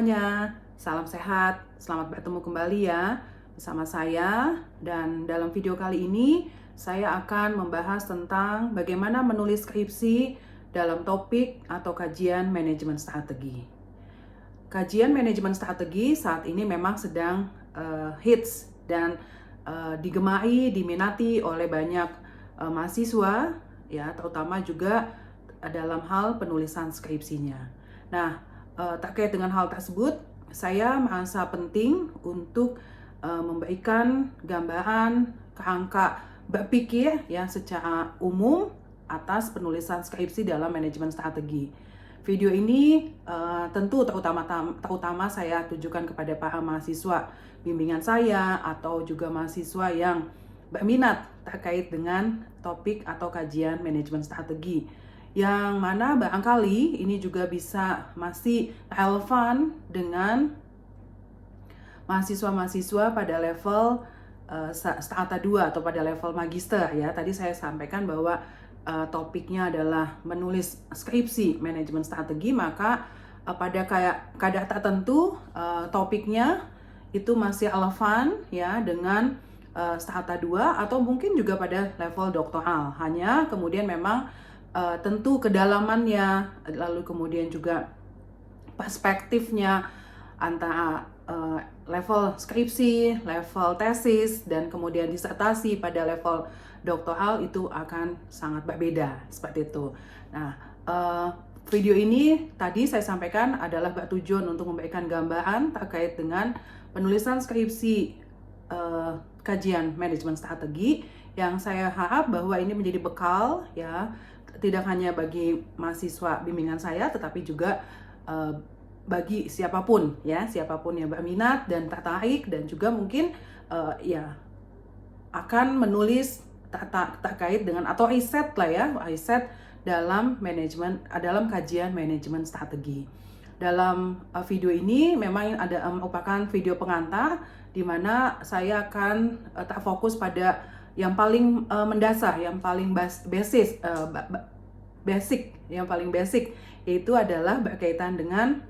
semuanya, salam sehat, selamat bertemu kembali ya bersama saya. Dan dalam video kali ini saya akan membahas tentang bagaimana menulis skripsi dalam topik atau kajian manajemen strategi. Kajian manajemen strategi saat ini memang sedang hits dan digemari, diminati oleh banyak mahasiswa ya, terutama juga dalam hal penulisan skripsinya. Nah, terkait dengan hal tersebut, saya merasa penting untuk memberikan gambaran kerangka berpikir ya secara umum atas penulisan skripsi dalam manajemen strategi. Video ini tentu terutama saya tujukan kepada para mahasiswa bimbingan saya atau juga mahasiswa yang berminat terkait dengan topik atau kajian manajemen strategi, yang mana barangkali ini juga bisa masih relevan dengan mahasiswa-mahasiswa pada level strata 2 atau pada level magister ya. Tadi saya sampaikan bahwa topiknya adalah menulis skripsi manajemen strategi, maka pada kadar tertentu topiknya itu masih relevan ya dengan strata 2 atau mungkin juga pada level doktoral. Hanya kemudian memang tentu kedalamannya, lalu kemudian juga perspektifnya antara level skripsi, level tesis, dan kemudian disertasi pada level doktoral itu akan sangat berbeda, seperti itu. Nah, video ini tadi saya sampaikan adalah bertujuan untuk memberikan gambaran terkait dengan penulisan skripsi kajian manajemen strategi, yang saya harap bahwa ini menjadi bekal ya, tidak hanya bagi mahasiswa bimbingan saya, tetapi juga bagi siapapun ya, siapapun yang berminat dan tertarik dan juga mungkin ya akan menulis terkait dengan atau riset lah ya, riset dalam dalam kajian manajemen strategi. Dalam video ini memang ada merupakan video pengantar di mana saya akan terfokus pada yang paling mendasar, yang paling basic, yaitu adalah berkaitan dengan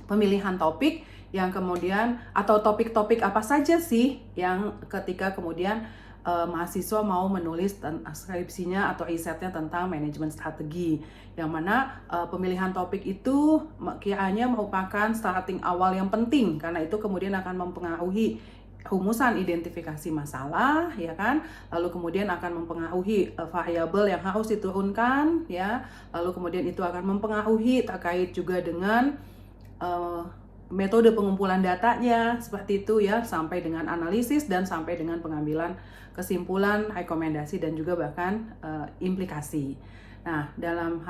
pemilihan topik yang kemudian, atau topik-topik apa saja sih yang ketika kemudian mahasiswa mau menulis skripsinya atau risetnya tentang manajemen strategi, yang mana pemilihan topik itu kiranya merupakan starting awal yang penting, karena itu kemudian akan mempengaruhi rumusan identifikasi masalah ya kan, lalu kemudian akan mempengaruhi variabel yang harus diturunkan ya, lalu kemudian itu akan mempengaruhi terkait juga dengan metode pengumpulan datanya, seperti itu ya, sampai dengan analisis dan sampai dengan pengambilan kesimpulan, rekomendasi, dan juga bahkan implikasi. Nah, dalam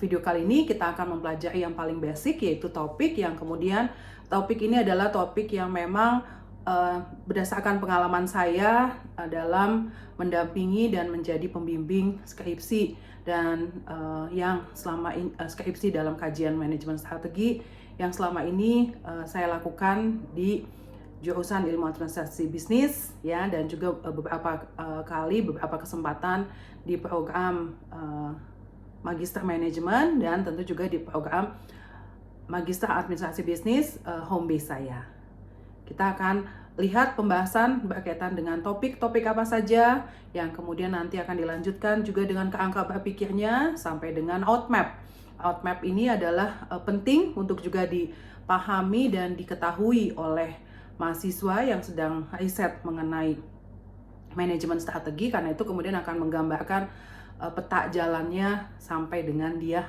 video kali ini kita akan mempelajari yang paling basic, yaitu topik, yang kemudian topik ini adalah topik yang memang berdasarkan pengalaman saya dalam mendampingi dan menjadi pembimbing skripsi, dan yang selama ini skripsi dalam kajian manajemen strategi yang selama ini saya lakukan di jurusan ilmu administrasi bisnis ya, dan juga beberapa kesempatan di program magister manajemen, dan tentu juga di program magister administrasi bisnis home base saya. Kita akan lihat pembahasan berkaitan dengan topik-topik apa saja, yang kemudian nanti akan dilanjutkan juga dengan kerangka berpikirnya sampai dengan roadmap. Roadmap ini adalah penting untuk juga dipahami dan diketahui oleh mahasiswa yang sedang riset mengenai manajemen strategi, karena itu kemudian akan menggambarkan peta jalannya sampai dengan dia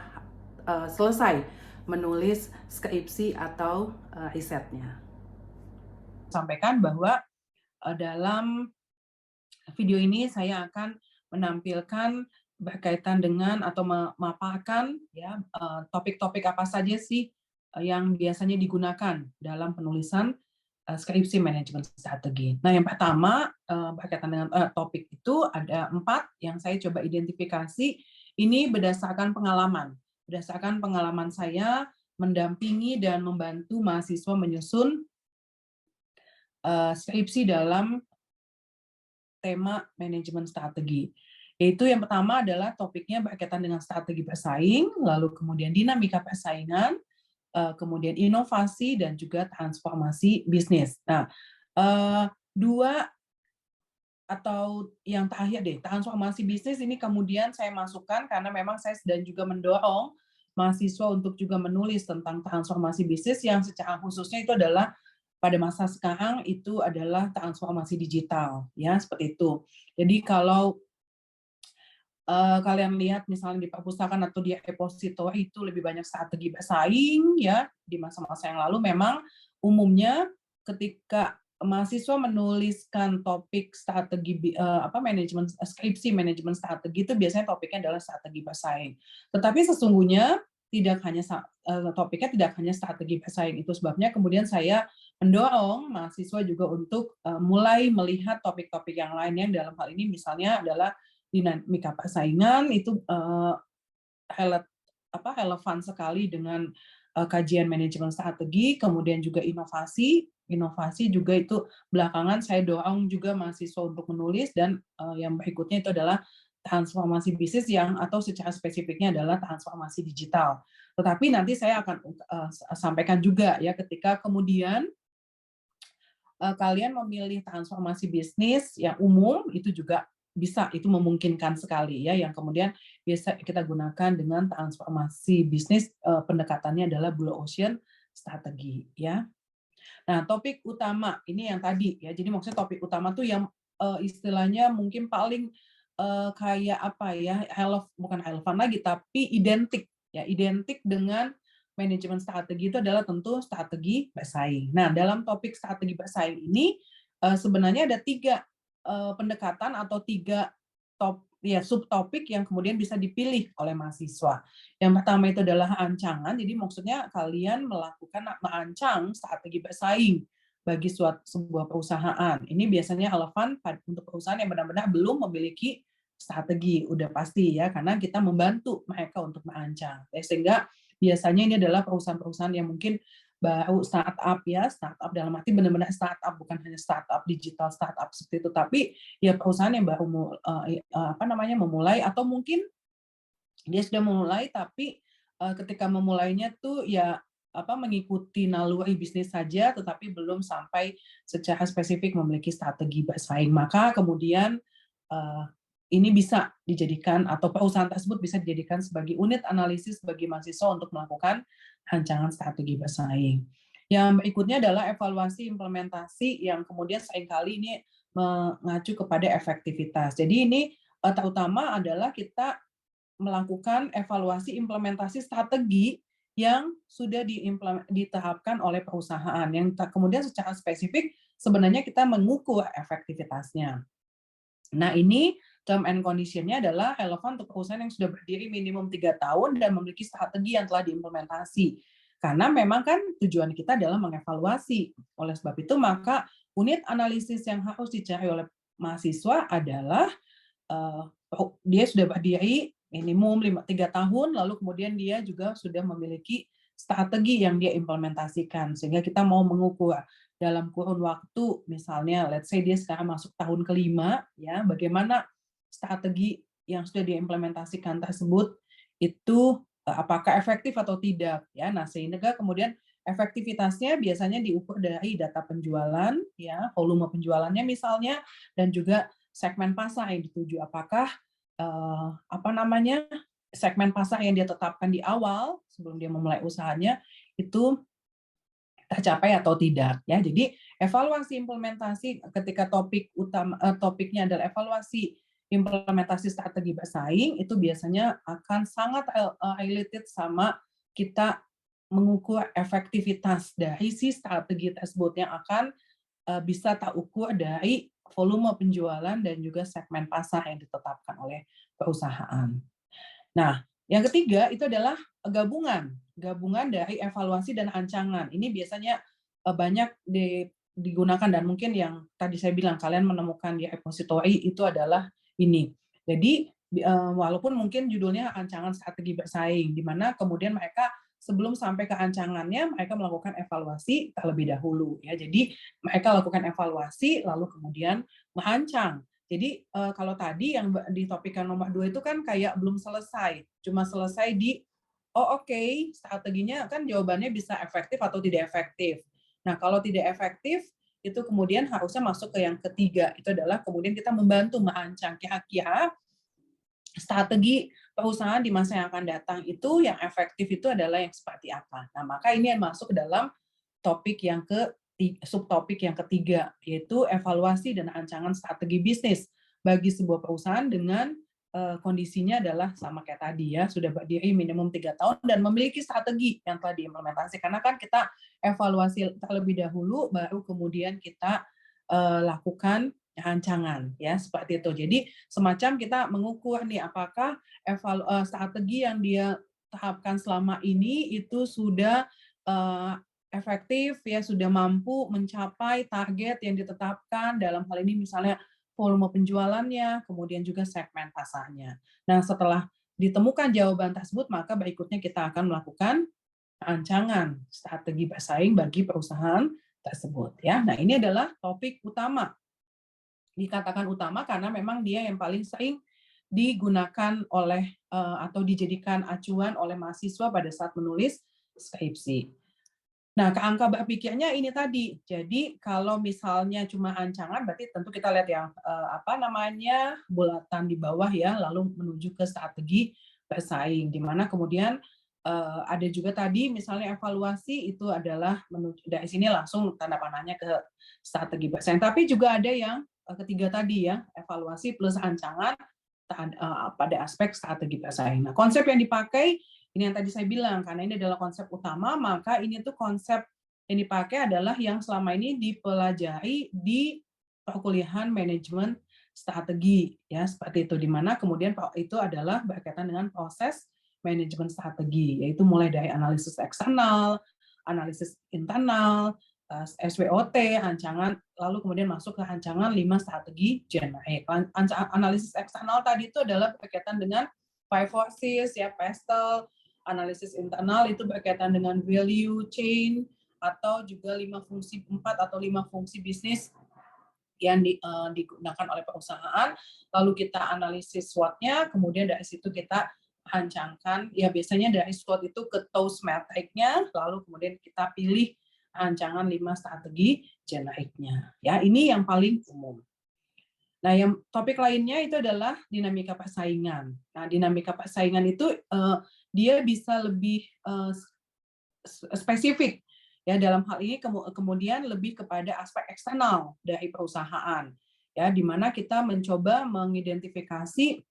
selesai menulis skripsi atau risetnya. Sampaikan bahwa dalam video ini saya akan menampilkan berkaitan dengan atau memaparkan ya topik-topik apa saja sih yang biasanya digunakan dalam penulisan skripsi manajemen strategi. Nah, yang pertama berkaitan dengan topik itu ada 4 yang saya coba identifikasi. Ini berdasarkan pengalaman saya mendampingi dan membantu mahasiswa menyusun skripsi dalam tema manajemen strategi. Yaitu yang pertama adalah topiknya berkaitan dengan strategi bersaing, lalu kemudian dinamika persaingan, kemudian inovasi dan juga transformasi bisnis. Nah, dua atau yang terakhir deh, transformasi bisnis ini kemudian saya masukkan karena memang saya sedang juga mendorong mahasiswa untuk juga menulis tentang transformasi bisnis yang secara khususnya itu adalah pada masa sekarang itu adalah transformasi digital, ya seperti itu. Jadi kalau kalian lihat misalnya di perpustakaan atau di repository itu lebih banyak strategi bersaing, ya di masa-masa yang lalu memang umumnya ketika mahasiswa menuliskan topik strategi manajemen skripsi manajemen strategi itu biasanya topiknya adalah strategi bersaing. Tetapi sesungguhnya topiknya tidak hanya strategi bersaing, itu sebabnya kemudian saya mendorong mahasiswa juga untuk mulai melihat topik-topik yang lain yang dalam hal ini misalnya adalah dinamika persaingan itu relevan sekali dengan kajian manajemen strategi, kemudian juga inovasi juga itu belakangan saya dorong juga mahasiswa untuk menulis, dan yang berikutnya itu adalah transformasi bisnis yang atau secara spesifiknya adalah transformasi digital. Tetapi nanti saya akan sampaikan juga ya ketika kemudian kalian memilih transformasi bisnis yang umum itu juga bisa, itu memungkinkan sekali ya, yang kemudian biasa kita gunakan dengan transformasi bisnis pendekatannya adalah blue ocean strategi ya. Nah, topik utama ini yang tadi ya. Jadi maksudnya topik utama tuh yang istilahnya mungkin paling kayak apa ya, bukan relevan lagi tapi identik ya, identik dengan manajemen strategi itu adalah tentu strategi bersaing. Nah, dalam topik strategi bersaing ini sebenarnya ada 3 pendekatan atau 3 subtopik yang kemudian bisa dipilih oleh mahasiswa. Yang pertama itu adalah ancangan, jadi maksudnya kalian merancang strategi bersaing bagi sebuah perusahaan. Ini biasanya relevan untuk perusahaan yang benar-benar belum memiliki strategi, udah pasti ya, karena kita membantu mereka untuk merancang. Sehingga biasanya ini adalah perusahaan-perusahaan yang mungkin baru startup ya, startup dalam arti benar-benar startup, bukan hanya startup digital startup seperti itu, tapi ya perusahaan yang baru memulai, atau mungkin dia sudah memulai tapi ketika memulainya tuh ya mengikuti naluri bisnis saja, tetapi belum sampai secara spesifik memiliki strategi bersaing. Maka kemudian ini bisa dijadikan, atau perusahaan tersebut bisa dijadikan sebagai unit analisis bagi mahasiswa untuk melakukan rancangan strategi bersaing. Yang berikutnya adalah evaluasi implementasi yang kemudian seringkali ini mengacu kepada efektivitas. Jadi ini terutama adalah kita melakukan evaluasi implementasi strategi yang sudah diterapkan oleh perusahaan, yang kemudian secara spesifik sebenarnya kita mengukur efektivitasnya. Nah, ini term and condition-nya adalah relevan untuk perusahaan yang sudah berdiri minimum 3 tahun dan memiliki strategi yang telah diimplementasi. Karena memang kan tujuan kita adalah mengevaluasi. Oleh sebab itu, maka unit analisis yang harus dicari oleh mahasiswa adalah dia sudah berdiri minimum 3 tahun, lalu kemudian dia juga sudah memiliki strategi yang dia implementasikan, sehingga kita mau mengukur dalam kurun waktu, misalnya let's say dia sekarang masuk tahun kelima, ya bagaimana strategi yang sudah diimplementasikan tersebut itu apakah efektif atau tidak, ya. Nah, sehingga kemudian efektivitasnya biasanya diukur dari data penjualan, ya, volume penjualannya misalnya, dan juga segmen pasar yang dituju, apakah segmen pasar yang dia tetapkan di awal sebelum dia memulai usahanya itu tercapai atau tidak, ya. Jadi evaluasi implementasi ketika topiknya adalah evaluasi implementasi strategi bersaing, itu biasanya akan sangat related sama kita mengukur efektivitas dari si strategi tersebut yang akan bisa terukur dari volume penjualan dan juga segmen pasar yang ditetapkan oleh perusahaan. Nah, yang ketiga itu adalah gabungan dari evaluasi dan rancangan. Ini biasanya banyak digunakan, dan mungkin yang tadi saya bilang kalian menemukan di repository itu adalah ini. Jadi walaupun mungkin judulnya rancangan strategi bersaing, di mana kemudian mereka sebelum sampai ke rancangannya mereka melakukan evaluasi terlebih dahulu, ya. Jadi mereka lakukan evaluasi lalu kemudian merancang. Jadi kalau tadi yang di topik yang nomor 2 itu kan kayak belum selesai, cuma selesai di Oh oke, strateginya kan jawabannya bisa efektif atau tidak efektif. Nah kalau tidak efektif, itu kemudian harusnya masuk ke yang ketiga, itu adalah kemudian kita membantu merancang kira-kira strategi perusahaan di masa yang akan datang itu yang efektif itu adalah yang seperti apa. Nah maka ini yang masuk ke dalam topik yang subtopik yang ketiga, yaitu evaluasi dan rancangan strategi bisnis bagi sebuah perusahaan dengan kondisinya adalah sama kayak tadi ya, sudah berdiri minimum 3 tahun dan memiliki strategi yang telah diimplementasi. Karena kan kita evaluasi terlebih dahulu, baru kemudian kita lakukan rancangan ya seperti itu. Jadi semacam kita mengukur nih apakah strategi yang dia terapkan selama ini itu sudah efektif ya, sudah mampu mencapai target yang ditetapkan, dalam hal ini misalnya volume penjualannya, kemudian juga segmen pasarnya. Nah, setelah ditemukan jawaban tersebut, maka berikutnya kita akan melakukan rancangan strategi bersaing bagi perusahaan tersebut ya. Nah, ini adalah topik utama. Dikatakan utama karena memang dia yang paling sering digunakan oleh atau dijadikan acuan oleh mahasiswa pada saat menulis skripsi. Nah, kerangka berpikirnya ini tadi. Jadi kalau misalnya cuma rancangan, berarti tentu kita lihat yang bulatan di bawah ya, lalu menuju ke strategi bersaing. Di mana kemudian ada juga tadi misalnya evaluasi itu adalah menuju dari sini langsung tanda panahnya ke strategi bersaing. Tapi juga ada yang ketiga tadi ya, evaluasi plus rancangan pada aspek strategi bersaing. Nah, konsep yang dipakai ini yang tadi saya bilang, karena ini adalah konsep utama, maka ini tuh konsep yang dipakai adalah yang selama ini dipelajari di perkuliahan manajemen strategi, ya seperti itu. Di mana kemudian itu adalah berkaitan dengan proses manajemen strategi, yaitu mulai dari analisis eksternal, analisis internal, SWOT, rancangan, lalu kemudian masuk ke rancangan 5 strategi generate. Analisis eksternal tadi itu adalah berkaitan dengan five forces, ya, PESTEL. Analisis internal itu berkaitan dengan value chain atau juga 4 atau 5 fungsi bisnis yang digunakan oleh perusahaan. Lalu kita analisis SWOT-nya, kemudian dari situ kita rancangkan, ya biasanya dari SWOT itu ke TOWS metric-nya, lalu kemudian kita pilih rancangan 5 strategi generate-nya. Ya, ini yang paling umum. Nah, yang topik lainnya itu adalah dinamika persaingan. Nah, dinamika persaingan itu dia bisa lebih spesifik ya, dalam hal ini kemudian lebih kepada aspek eksternal dari perusahaan ya, di mana kita mencoba mengidentifikasi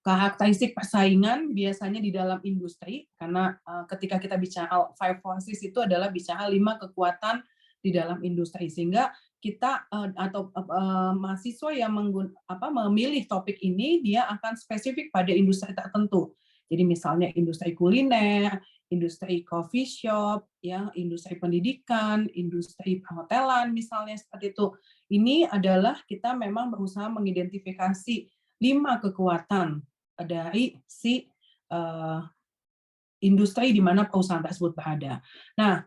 karakteristik persaingan biasanya di dalam industri, karena ketika kita bicara five forces itu adalah bicara 5 kekuatan di dalam industri, sehingga kita atau mahasiswa yang memilih topik ini dia akan spesifik pada industri tertentu. Jadi misalnya industri kuliner, industri coffee shop, ya, industri pendidikan, industri perhotelan misalnya seperti itu. Ini adalah kita memang berusaha mengidentifikasi 5 kekuatan dari si industri di mana perusahaan tersebut berada. Nah,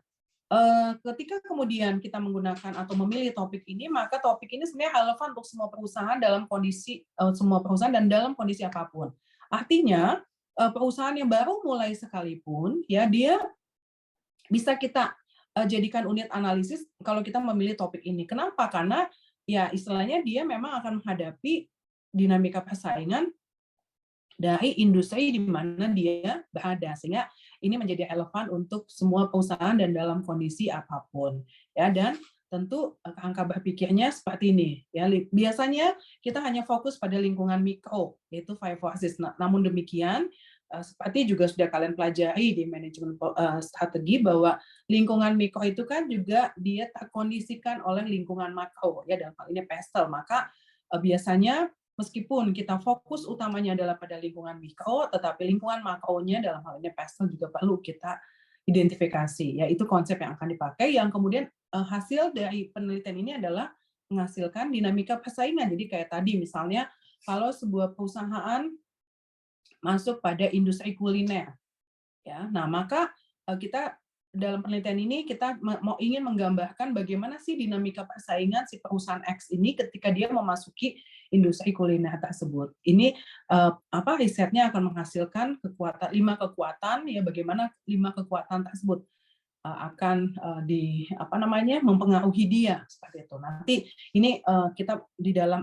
ketika kemudian kita menggunakan atau memilih topik ini, maka topik ini sebenarnya relevan untuk semua perusahaan dalam kondisi dan dalam kondisi apapun. Artinya perusahaan yang baru mulai sekalipun, ya dia bisa kita jadikan unit analisis kalau kita memilih topik ini. Kenapa? Karena ya istilahnya dia memang akan menghadapi dinamika persaingan dari industri di mana dia berada, sehingga ini menjadi relevan untuk semua perusahaan dan dalam kondisi apapun ya. Dan tentu angka berpikirnya seperti ini ya, biasanya kita hanya fokus pada lingkungan mikro yaitu five forces. Namun demikian seperti juga sudah kalian pelajari di manajemen strategi bahwa lingkungan mikro itu kan juga dia terkondisikan oleh lingkungan makro ya, dalam hal ini PESTEL. Maka biasanya meskipun kita fokus utamanya adalah pada lingkungan mikro, tetapi lingkungan makronya dalam hal ini PESTEL juga perlu kita identifikasi. Ya, itu konsep yang akan dipakai, yang kemudian hasil dari penelitian ini adalah menghasilkan dinamika persaingan. Jadi kayak tadi misalnya kalau sebuah perusahaan masuk pada industri kuliner, ya, nah maka kita dalam penelitian ini kita mau ingin menggambarkan bagaimana sih dinamika persaingan si perusahaan X ini ketika dia memasuki industri kuliner tersebut. Ini risetnya akan menghasilkan 5 kekuatan ya, bagaimana 5 kekuatan tersebut akan mempengaruhi dia seperti itu. Nanti ini kita di dalam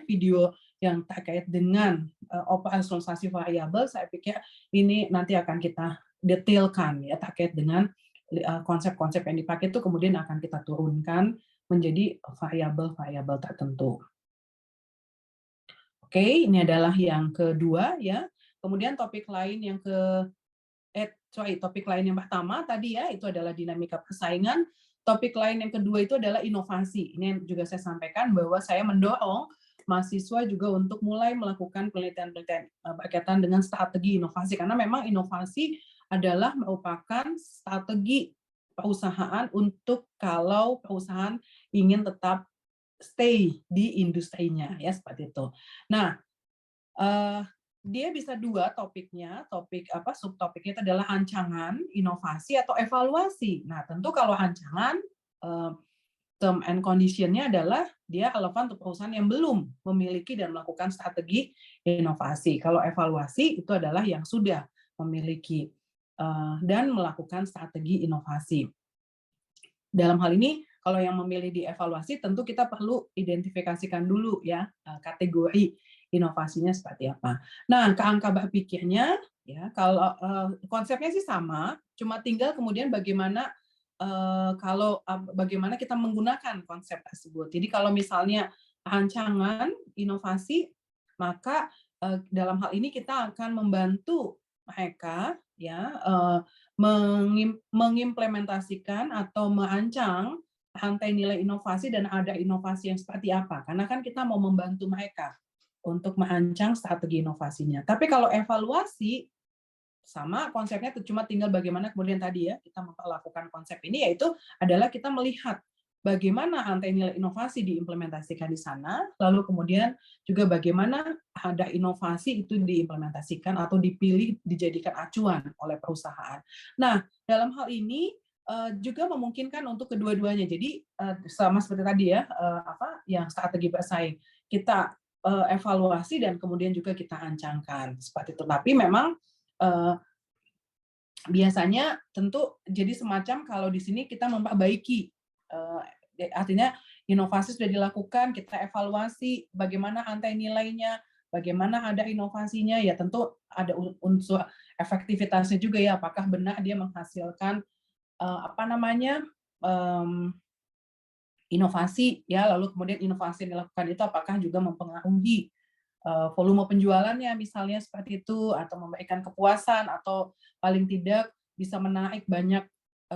video yang terkait dengan operasionalisasi variabel, saya pikir ini nanti akan kita detailkan ya terkait dengan konsep-konsep yang dipakai itu kemudian akan kita turunkan menjadi variabel-variabel tertentu. Oke, ini adalah yang kedua ya. Kemudian topik lain yang topik lain yang pertama tadi ya, itu adalah dinamika persaingan. Topik lain yang kedua itu adalah inovasi. Ini yang juga saya sampaikan bahwa saya mendorong mahasiswa juga untuk mulai melakukan penelitian-penelitian berkaitan dengan strategi inovasi, karena memang inovasi adalah merupakan strategi perusahaan untuk kalau perusahaan ingin tetap stay di industrinya ya, seperti itu. Nah, dia bisa dua topiknya, subtopiknya itu adalah ancaman, inovasi, atau evaluasi. Nah, tentu kalau ancaman, term and condition-nya adalah dia relevan untuk perusahaan yang belum memiliki dan melakukan strategi inovasi. Kalau evaluasi itu adalah yang sudah memiliki dan melakukan strategi inovasi. Dalam hal ini, kalau yang memilih dievaluasi, tentu kita perlu identifikasikan dulu ya kategori inovasinya seperti apa. Nah, kerangka berpikirnya ya, kalau konsepnya sih sama, cuma tinggal kemudian bagaimana bagaimana kita menggunakan konsep tersebut. Jadi kalau misalnya rancangan inovasi, maka dalam hal ini kita akan membantu mereka ya mengimplementasikan atau merancang rantai nilai inovasi dan ada inovasi yang seperti apa. Karena kan kita mau membantu mereka untuk merancang strategi inovasinya. Tapi kalau evaluasi, sama konsepnya cuma tinggal bagaimana kemudian tadi ya kita memperlakukan konsep ini, yaitu adalah kita melihat bagaimana rantai nilai inovasi diimplementasikan di sana, lalu kemudian juga bagaimana ada inovasi itu diimplementasikan atau dipilih dijadikan acuan oleh perusahaan. Nah, dalam hal ini juga memungkinkan untuk kedua-duanya. Jadi sama seperti tadi ya, yang strategi bersaing, kita evaluasi dan kemudian juga kita ancangkan seperti itu. Tapi memang biasanya tentu jadi semacam kalau di sini kita memperbaiki, artinya inovasi sudah dilakukan, kita evaluasi bagaimana rantai nilainya, bagaimana ada inovasinya, ya tentu ada unsur efektivitasnya juga ya, apakah benar dia menghasilkan inovasi ya, lalu kemudian inovasi yang dilakukan itu apakah juga mempengaruhi volume penjualannya misalnya seperti itu, atau memberikan kepuasan, atau paling tidak bisa menarik banyak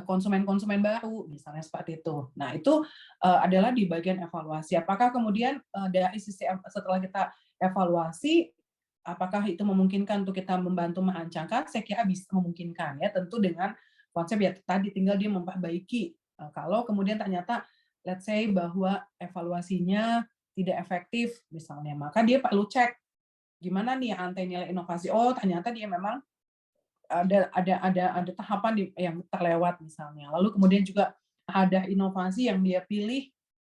konsumen-konsumen baru misalnya seperti itu. Nah, itu adalah di bagian evaluasi. Apakah kemudian dari sisi setelah kita evaluasi, apakah itu memungkinkan untuk kita membantu merancangkan? Saya kira bisa memungkinkan ya, tentu dengan konsep ya tadi tinggal dia memperbaiki. Kalau kemudian ternyata let's say bahwa evaluasinya tidak efektif misalnya, maka dia perlu cek gimana nih rantai nilai inovasi. Oh, ternyata dia memang ada tahapan yang terlewat misalnya. Lalu kemudian juga ada inovasi yang dia pilih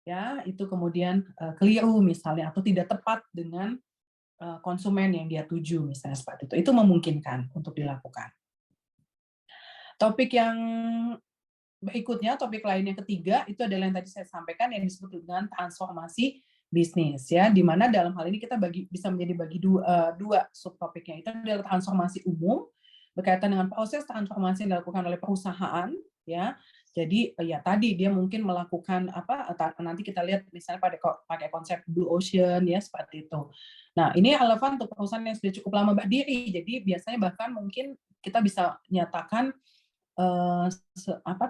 ya, itu kemudian keliru misalnya, atau tidak tepat dengan konsumen yang dia tuju misalnya seperti itu. Itu memungkinkan untuk dilakukan. Topik yang berikutnya, topik lain yang ketiga, itu adalah yang tadi saya sampaikan yang disebut dengan transformasi bisnis ya, di mana dalam hal ini kita bisa bagi dua subtopiknya. Itu adalah transformasi umum berkaitan dengan proses transformasi yang dilakukan oleh perusahaan ya. Jadi ya tadi dia mungkin melakukan nanti kita lihat misalnya pakai konsep blue ocean ya, seperti itu. Nah, ini relevan untuk perusahaan yang sudah cukup lama berdiri. Jadi biasanya bahkan mungkin kita bisa nyatakan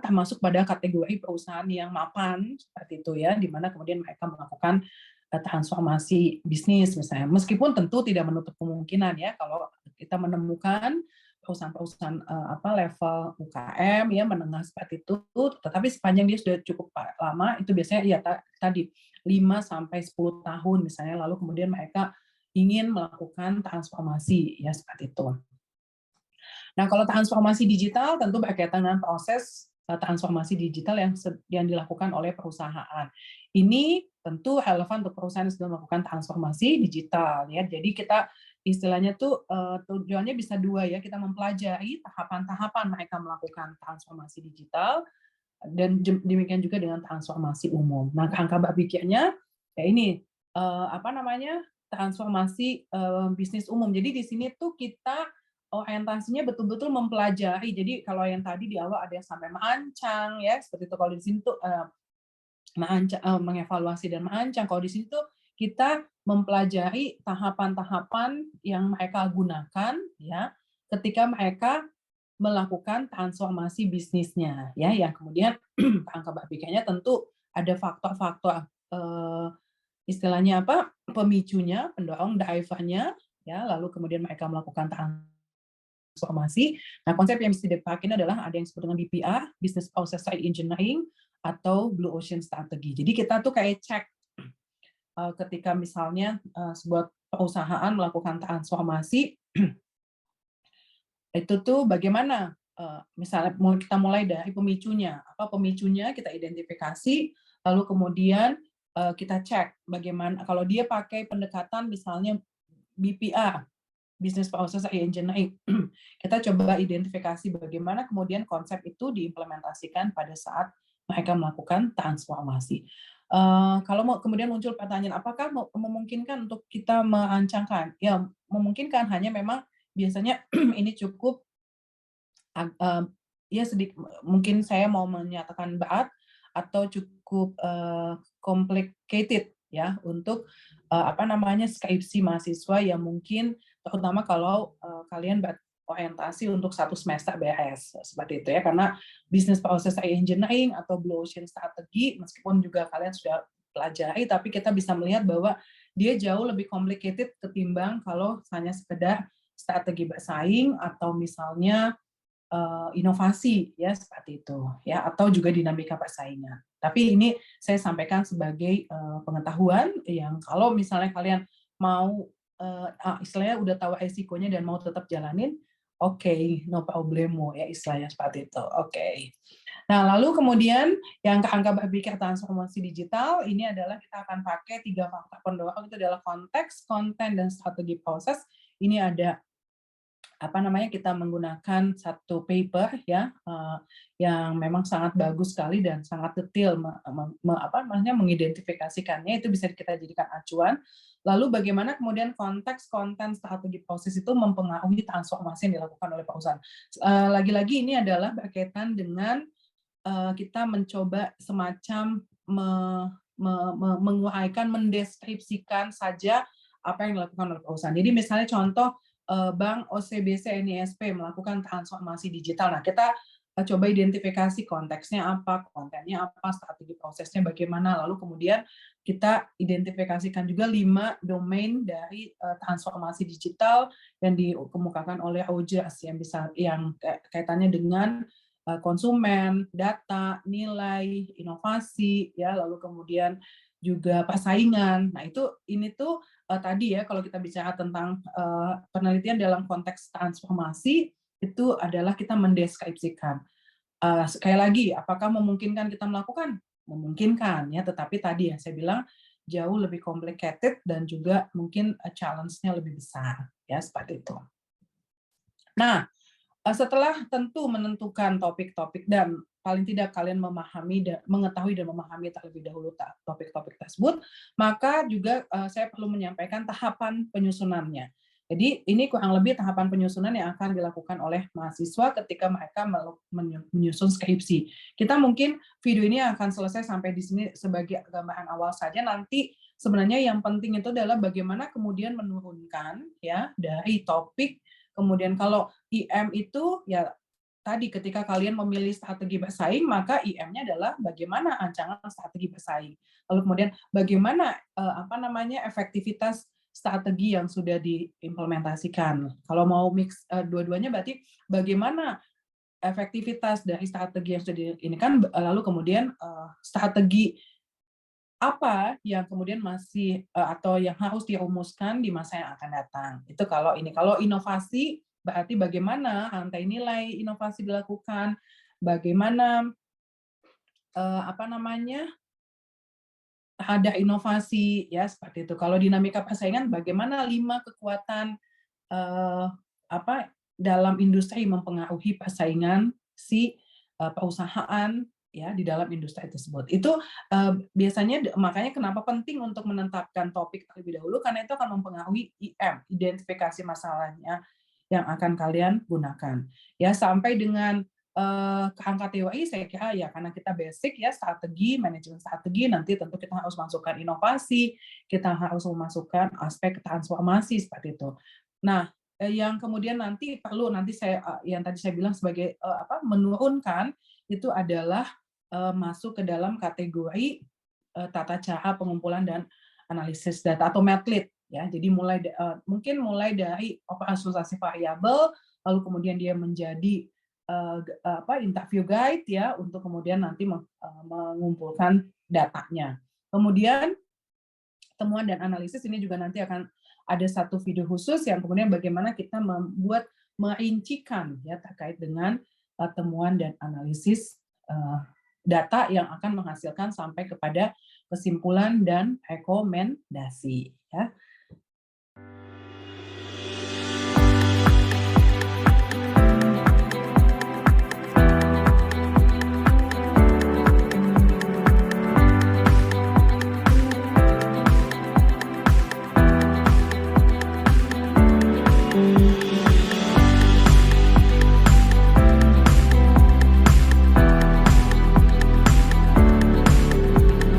termasuk pada kategori perusahaan yang mapan seperti itu ya, di mana kemudian mereka melakukan transformasi bisnis misalnya. Meskipun tentu tidak menutup kemungkinan ya kalau kita menemukan perusahaan-perusahaan level UKM ya, menengah seperti itu, tetapi sepanjang dia sudah cukup lama, itu biasanya ya tadi 5 sampai 10 tahun misalnya, lalu kemudian mereka ingin melakukan transformasi ya, seperti itu. Nah, kalau transformasi digital tentu berkaitan dengan proses transformasi digital yang dilakukan oleh perusahaan. Ini tentu relevan untuk perusahaan yang sedang melakukan transformasi digital ya. Jadi kita istilahnya tuh tujuannya bisa dua ya, kita mempelajari tahapan-tahapan mereka melakukan transformasi digital dan demikian juga dengan transformasi umum. Nah, kerangka berpikirnya ya ini apa namanya? Transformasi bisnis umum. Jadi di sini tuh kita orientasinya betul-betul mempelajari. Jadi kalau yang tadi di awal ada yang sampai merancang ya, seperti itu. Kalau di sini tuh mengevaluasi dan merancang. Kalau di sini tuh kita mempelajari tahapan-tahapan yang mereka gunakan ya ketika mereka melakukan transformasi bisnisnya ya, yang kemudian angka berpikirnya tentu ada faktor-faktor istilahnya apa, pemicunya, pendorong drivernya ya, lalu kemudian mereka melakukan transformasi. Nah, konsep yang mesti dipakai adalah ada yang disebut dengan BPR, Business Process Engineering, atau Blue Ocean Strategy. Jadi kita tuh kayak cek ketika misalnya sebuah perusahaan melakukan transformasi, itu tuh bagaimana, misalnya kita mulai dari pemicunya, apa pemicunya kita identifikasi, lalu kemudian kita cek bagaimana kalau dia pakai pendekatan misalnya BPR, Business Process Engineering. Kita coba identifikasi bagaimana kemudian konsep itu diimplementasikan pada saat mereka melakukan transformasi. Kalau kemudian muncul pertanyaan, apakah memungkinkan untuk kita merancangkan? Ya, memungkinkan, hanya memang biasanya ini cukup ya mungkin saya mau menyatakan berat atau cukup complicated ya untuk apa namanya skripsi mahasiswa yang mungkin terutama kalau kalian berorientasi untuk satu semester beres seperti itu ya, karena Business Process Engineering atau Blue Ocean Strategy meskipun juga kalian sudah pelajari, tapi kita bisa melihat bahwa dia jauh lebih complicated ketimbang kalau hanya sekedar strategi bersaing atau misalnya inovasi ya seperti itu ya, atau juga dinamika persaingan. Tapi ini saya sampaikan sebagai pengetahuan yang kalau misalnya kalian mau istilahnya udah tahu resikonya dan mau tetap jalanin, oke, no problemo ya istilahnya seperti itu. Oke. Nah, lalu kemudian yang angka berpikir transformasi digital ini adalah kita akan pakai 3 faktor pendorong, itu adalah konteks, konten, dan strategi proses. Ini ada apa namanya, kita menggunakan satu paper ya yang memang sangat bagus sekali dan sangat detail mengidentifikasikannya, itu bisa kita jadikan acuan. Lalu bagaimana kemudian konteks, konten, strategi proses itu mempengaruhi transformasi yang dilakukan oleh perusahaan. Lagi-lagi ini adalah berkaitan dengan kita mencoba semacam menguraikan, mendeskripsikan saja apa yang dilakukan oleh perusahaan. Jadi misalnya contoh Bank OCBC NISP melakukan transformasi digital. Nah, kita coba identifikasi konteksnya apa, kontennya apa, strategi prosesnya bagaimana, lalu kemudian kita identifikasikan juga 5 domain dari transformasi digital yang dikemukakan oleh Rogers yang kaitannya dengan konsumen, data, nilai, inovasi, ya, lalu kemudian juga persaingan. Nah, ini tuh tadi ya, kalau kita bicara tentang penelitian dalam konteks transformasi, itu adalah kita mendeskripsikan. Sekali lagi, apakah memungkinkan kita melakukan? Memungkinkan ya, tetapi tadi yang saya bilang jauh lebih complicated dan juga mungkin challenge-nya lebih besar ya, seperti itu. Nah, setelah tentu menentukan topik-topik dan paling tidak kalian mengetahui dan memahami terlebih dahulu topik-topik tersebut, maka juga saya perlu menyampaikan tahapan penyusunannya. Jadi ini kurang lebih tahapan penyusunan yang akan dilakukan oleh mahasiswa ketika mereka menyusun skripsi. Kita mungkin video ini akan selesai sampai di sini sebagai gambaran awal saja. Nanti sebenarnya yang penting itu adalah bagaimana kemudian menurunkan ya dari topik. Kemudian kalau IM itu ya tadi ketika kalian memilih strategi bersaing, maka IM-nya adalah bagaimana rancangan strategi bersaing. Lalu kemudian bagaimana efektivitas strategi yang sudah diimplementasikan. Kalau mau mix dua-duanya berarti bagaimana efektivitas dari strategi yang sudah ini kan, lalu kemudian strategi apa yang kemudian masih atau yang harus dirumuskan di masa yang akan datang. Itu kalau ini. Kalau inovasi berarti bagaimana rantai nilai inovasi dilakukan, bagaimana apa namanya, ada inovasi ya seperti itu. Kalau dinamika persaingan bagaimana 5 kekuatan apa dalam industri mempengaruhi persaingan si perusahaan ya di dalam industri tersebut. Itu biasanya makanya kenapa penting untuk menetapkan topik terlebih dahulu karena itu akan mempengaruhi IM, identifikasi masalahnya yang akan kalian gunakan. Ya sampai dengan angka teori saya kira ya karena kita basic ya strategi, manajemen strategi, nanti tentu kita harus masukkan inovasi, kita harus memasukkan aspek transformasi seperti itu. Nah, yang kemudian nanti perlu nanti saya yang tadi saya bilang sebagai menurunkan itu adalah masuk ke dalam kategori tata cara pengumpulan dan analisis data atau METLIT ya. Jadi mungkin mulai dari operasionalisasi variabel, lalu kemudian dia menjadi interview guide ya untuk kemudian nanti mengumpulkan datanya. Kemudian temuan dan analisis ini juga nanti akan ada satu video khusus yang kemudian bagaimana kita merincikan ya terkait dengan temuan dan analisis data yang akan menghasilkan sampai kepada kesimpulan dan rekomendasi ya. Thank you.